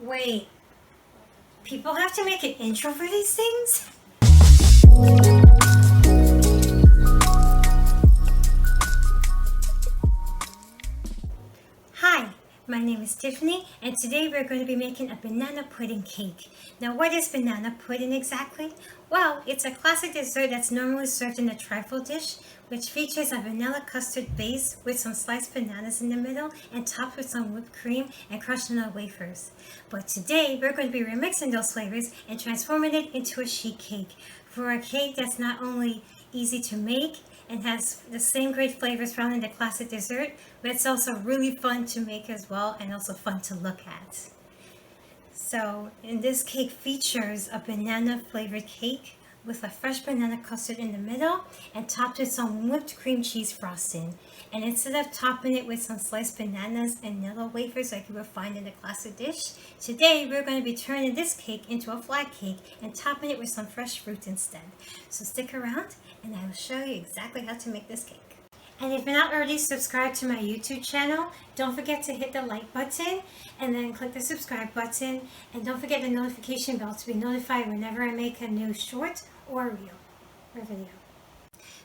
Wait, people have to make an intro for these things? Hi, my name is Tiffany, and today we're going to be making a banana pudding cake. Now, what is banana pudding exactly? Well, it's a classic dessert that's normally served in a trifle dish, which features a vanilla custard base with some sliced bananas in the middle and topped with some whipped cream and crushed nilla wafers. But today, we're going to be remixing those flavors and transforming it into a sheet cake for a cake that's not only easy to make and has the same great flavors found in the classic dessert, but it's also really fun to make as well and also fun to look at. So, this cake features a banana flavored cake with a fresh banana custard in the middle and topped with some whipped cream cheese frosting. And instead of topping it with some sliced bananas and nilla wafers like you will find in the classic dish, today we're going to be turning this cake into a flat cake and topping it with some fresh fruit instead. So stick around and I will show you exactly how to make this cake. And if you're not already subscribed to my YouTube channel, don't forget to hit the like button and then click the subscribe button, and don't forget the notification bell to be notified whenever I make a new short or reel or video.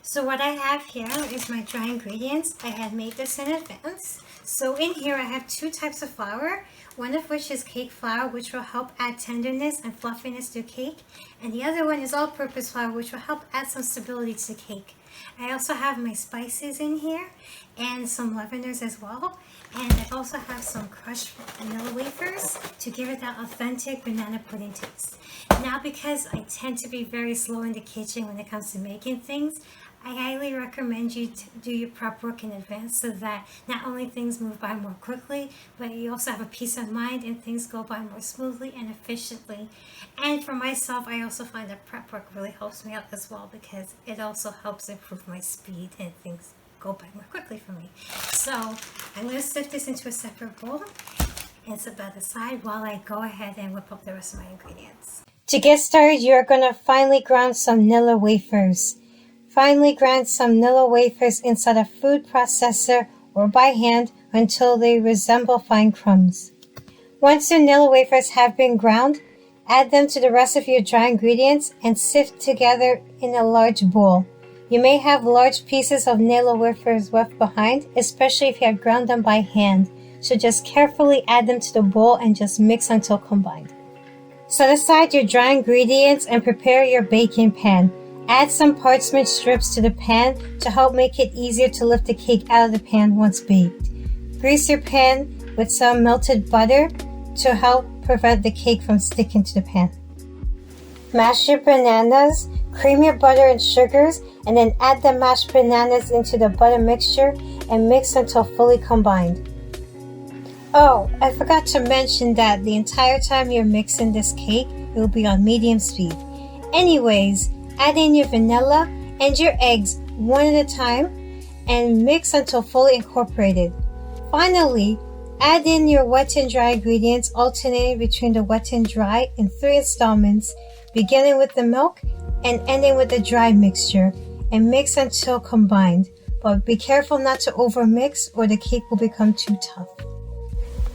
So what I have here is my dry ingredients. I had made this in advance. So in here I have two types of flour, one of which is cake flour, which will help add tenderness and fluffiness to cake, and the other one is all-purpose flour, which will help add some stability to the cake. I also have my spices in here and some leaveners as well, and I also have some crushed vanilla wafers to give it that authentic banana pudding taste. Now, because I tend to be very slow in the kitchen when it comes to making things, I highly recommend you to do your prep work in advance so that not only things move by more quickly, but you also have a peace of mind and things go by more smoothly and efficiently. And for myself, I also find that prep work really helps me out as well, because it also helps improve my speed and things go by more quickly for me. So I'm going to sift this into a separate bowl and set that aside while I go ahead and whip up the rest of my ingredients. To get started, you're going to finely ground some nilla wafers. Finely grind some nilla wafers inside a food processor or by hand until they resemble fine crumbs. Once your nilla wafers have been ground, add them to the rest of your dry ingredients and sift together in a large bowl. You may have large pieces of nilla wafers left behind, especially if you have ground them by hand, so just carefully add them to the bowl and just mix until combined. Set aside your dry ingredients and prepare your baking pan. Add some parchment strips to the pan to help make it easier to lift the cake out of the pan once baked. Grease your pan with some melted butter to help prevent the cake from sticking to the pan. Mash your bananas, cream your butter and sugars, and then add the mashed bananas into the butter mixture and mix until fully combined. Oh, I forgot to mention that the entire time you're mixing this cake, it will be on medium speed. Anyways, add in your vanilla and your eggs one at a time and mix until fully incorporated. Finally, add in your wet and dry ingredients, alternating between the wet and dry in 3 installments, beginning with the milk and ending with the dry mixture, and mix until combined. But be careful not to overmix or the cake will become too tough.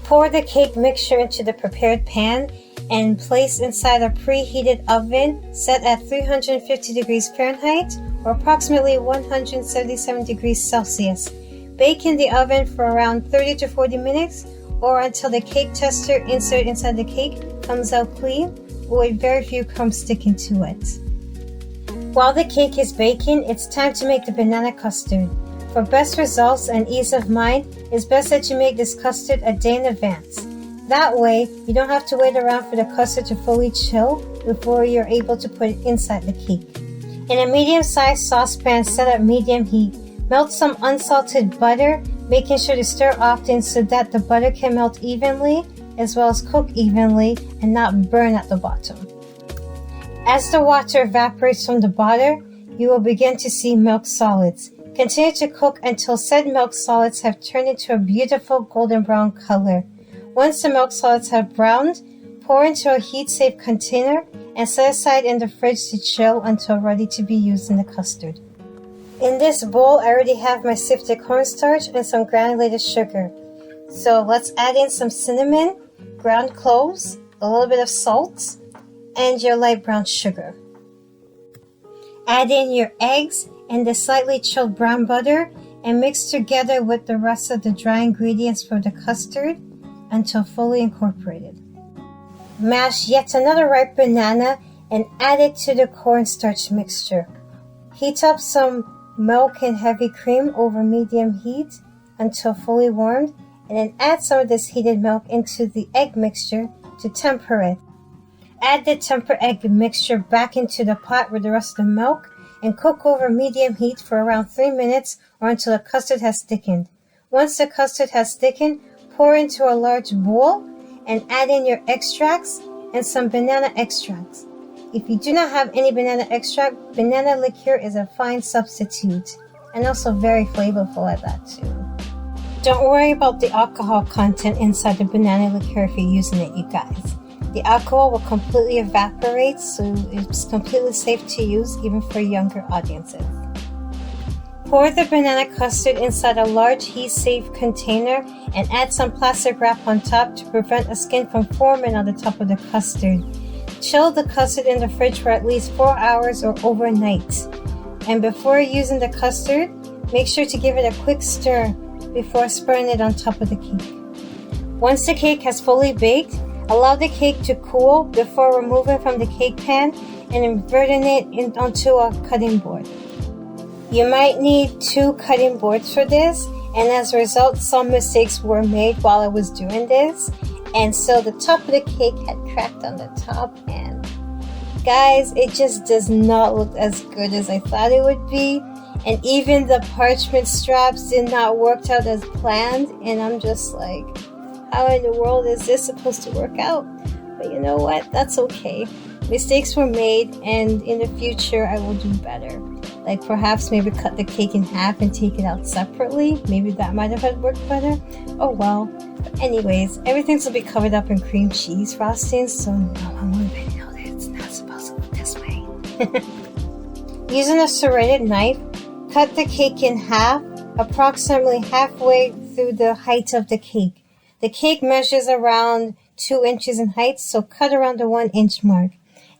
Pour the cake mixture into the prepared pan and place inside a preheated oven set at 350 degrees Fahrenheit or approximately 177 degrees Celsius. Bake in the oven for around 30 to 40 minutes or until the cake tester inserted inside the cake comes out clean with very few crumbs sticking to it. While the cake is baking, it's time to make the banana custard. For best results and ease of mind, it's best that you make this custard a day in advance. That way, you don't have to wait around for the custard to fully chill before you're able to put it inside the cake. In a medium-sized saucepan set at medium heat, melt some unsalted butter, making sure to stir often so that the butter can melt evenly as well as cook evenly and not burn at the bottom. As the water evaporates from the butter, you will begin to see milk solids. Continue to cook until said milk solids have turned into a beautiful golden brown color. Once the milk solids have browned, pour into a heat-safe container and set aside in the fridge to chill until ready to be used in the custard. In this bowl, I already have my sifted cornstarch and some granulated sugar. So let's add in some cinnamon, ground cloves, a little bit of salt, and your light brown sugar. Add in your eggs and the slightly chilled brown butter and mix together with the rest of the dry ingredients for the custard until fully incorporated. Mash yet another ripe banana and add it to the cornstarch mixture. Heat up some milk and heavy cream over medium heat until fully warmed, and then add some of this heated milk into the egg mixture to temper it. Add the tempered egg mixture back into the pot with the rest of the milk and cook over medium heat for around 3 minutes or until the custard has thickened. Once the custard has thickened, pour into a large bowl and add in your extracts and some banana extracts. If you do not have any banana extract, banana liqueur is a fine substitute and also very flavorful at that too. Don't worry about the alcohol content inside the banana liqueur if you're using it, you guys. The alcohol will completely evaporate, so it's completely safe to use even for younger audiences. Pour the banana custard inside a large heat-safe container and add some plastic wrap on top to prevent a skin from forming on the top of the custard. Chill the custard in the fridge for at least 4 hours or overnight. And before using the custard, make sure to give it a quick stir before spreading it on top of the cake. Once the cake has fully baked, allow the cake to cool before removing from the cake pan and inverting it onto a cutting board. You might need 2 cutting boards for this, and as a result, some mistakes were made while I was doing this, and so the top of the cake had cracked on the top, and guys, it just does not look as good as I thought it would be, and even the parchment straps did not work out as planned, and I'm just like, how in the world is this supposed to work out? But you know what? That's okay. Mistakes were made, and in the future I will do better. Like perhaps maybe cut the cake in half and take it out separately. Maybe that might have worked better. Oh well. But anyways, everything will be covered up in cream cheese frosting, so no one will even know that it's not supposed to look this way. Using a serrated knife, cut the cake in half, approximately halfway through the height of the cake. The cake measures around 2 inches in height, so cut around the 1 inch mark.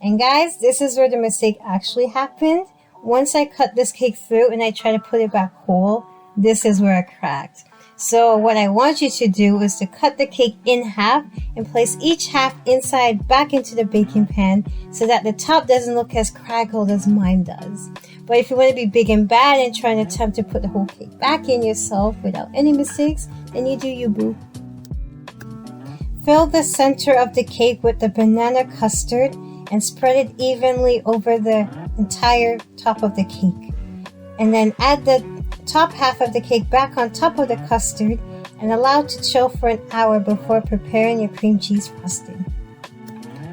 And guys, this is where the mistake actually happened. Once I cut this cake through and I try to put it back whole, this is where I cracked. So what I want you to do is to cut the cake in half and place each half inside back into the baking pan so that the top doesn't look as craggled as mine does. But if you want to be big and bad and try and attempt to put the whole cake back in yourself without any mistakes, then you do you, boo. Fill the center of the cake with the banana custard and spread it evenly over the entire top of the cake. And then add the top half of the cake back on top of the custard and allow it to chill for an hour before preparing your cream cheese frosting.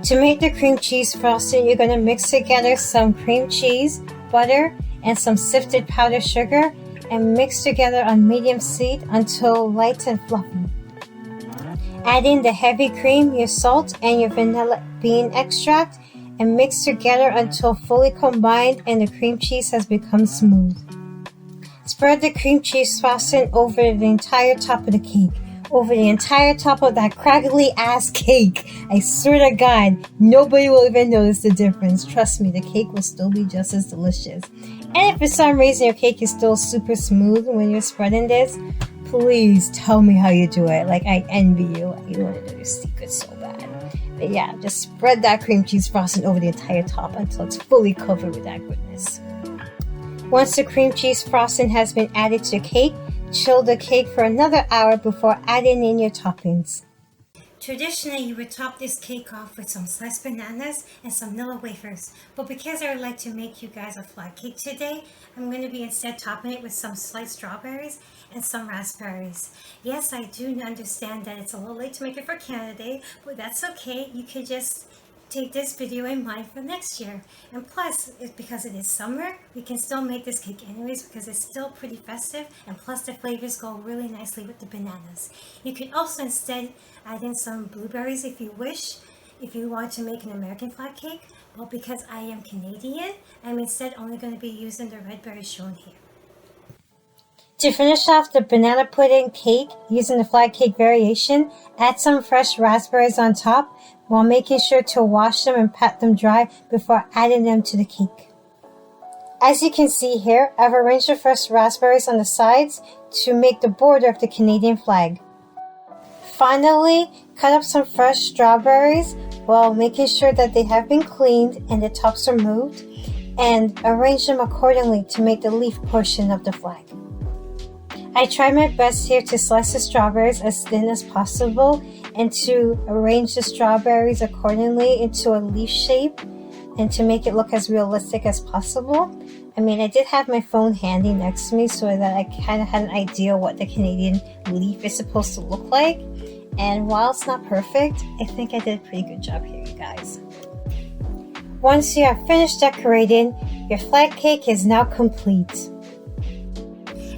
To make the cream cheese frosting, you're going to mix together some cream cheese, butter, and some sifted powdered sugar and mix together on medium heat until light and fluffy. Add in the heavy cream, your salt, and your vanilla bean extract and mix together until fully combined and the cream cheese has become smooth. Spread the cream cheese frosting over the entire top of the cake, over the entire top of that craggly ass cake. I swear to God, nobody will even notice the difference. Trust me, the cake will still be just as delicious. And if for some reason your cake is still super smooth when you're spreading this, please tell me how you do it. Like, I envy you. I want to know your secrets so bad. But yeah, just spread that cream cheese frosting over the entire top until it's fully covered with that goodness. Once the cream cheese frosting has been added to the cake, chill the cake for another hour before adding in your toppings. Traditionally, you would top this cake off with some sliced bananas and some nilla wafers. But because I would like to make you guys a flat cake today, I'm going to be instead topping it with some sliced strawberries and some raspberries. Yes, I do understand that it's a little late to make it for Canada Day, but that's okay. You could just take this video in mind for next year. And plus, because it is summer, we can still make this cake anyways because it's still pretty festive, and plus the flavors go really nicely with the bananas. You could also instead add in some blueberries if you wish, if you want to make an American flat cake. But because I am Canadian, I'm instead only going to be using the red berries shown here. To finish off the banana pudding cake using the flat cake variation, add some fresh raspberries on top while making sure to wash them and pat them dry before adding them to the cake. As you can see here, I've arranged the fresh raspberries on the sides to make the border of the Canadian flag. Finally, cut up some fresh strawberries while making sure that they have been cleaned and the tops removed, and arrange them accordingly to make the leaf portion of the flag. I tried my best here to slice the strawberries as thin as possible and to arrange the strawberries accordingly into a leaf shape and to make it look as realistic as possible. I mean, I did have my phone handy next to me so that I kind of had an idea what the Canadian leaf is supposed to look like. And while it's not perfect, I think I did a pretty good job here, you guys. Once you have finished decorating, your flag cake is now complete.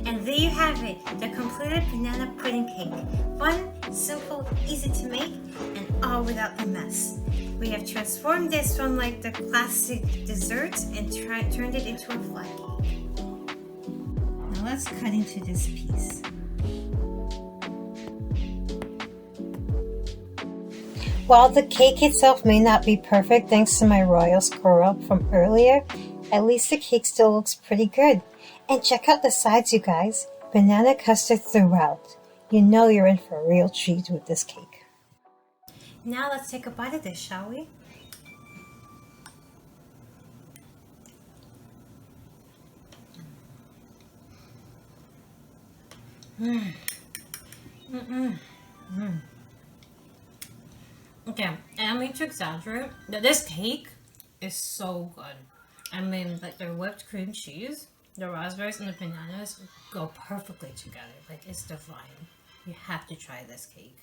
And there you have it, the completed banana pudding cake. Fun, simple, easy to make, and all without the mess. We have transformed this from like the classic desserts and turned it into a flag cake. Now let's cut into this piece. While the cake itself may not be perfect thanks to my royal screw-up from earlier, at least the cake still looks pretty good. And check out the sides, you guys. Banana custard throughout. You know you're in for a real treat with this cake. Now let's take a bite of this, shall we? Okay, and I mean to exaggerate, that this cake is so good. I mean, like the whipped cream cheese, the raspberries, and the bananas go perfectly together. Like, it's divine. You have to try this cake.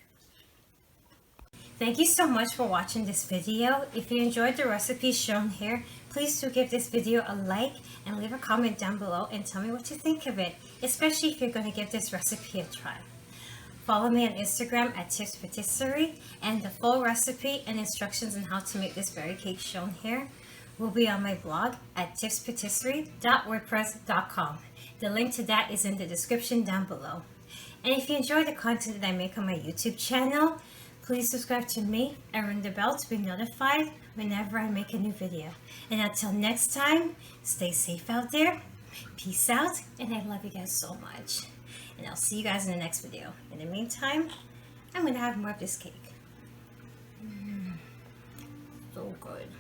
Thank you so much for watching this video. If you enjoyed the recipes shown here, please do give this video a like and leave a comment down below and tell me what you think of it, especially if you're going to give this recipe a try. Follow me on Instagram at Tiff's Patisserie, and the full recipe and instructions on how to make this berry cake shown here will be on my blog at tiffspatisserie.wordpress.com. The link to that is in the description down below. And if you enjoy the content that I make on my YouTube channel, please subscribe to me and ring the bell to be notified whenever I make a new video. And until next time, stay safe out there, peace out, and I love you guys so much. And I'll see you guys in the next video. In the meantime, I'm going to have more of this cake. So good.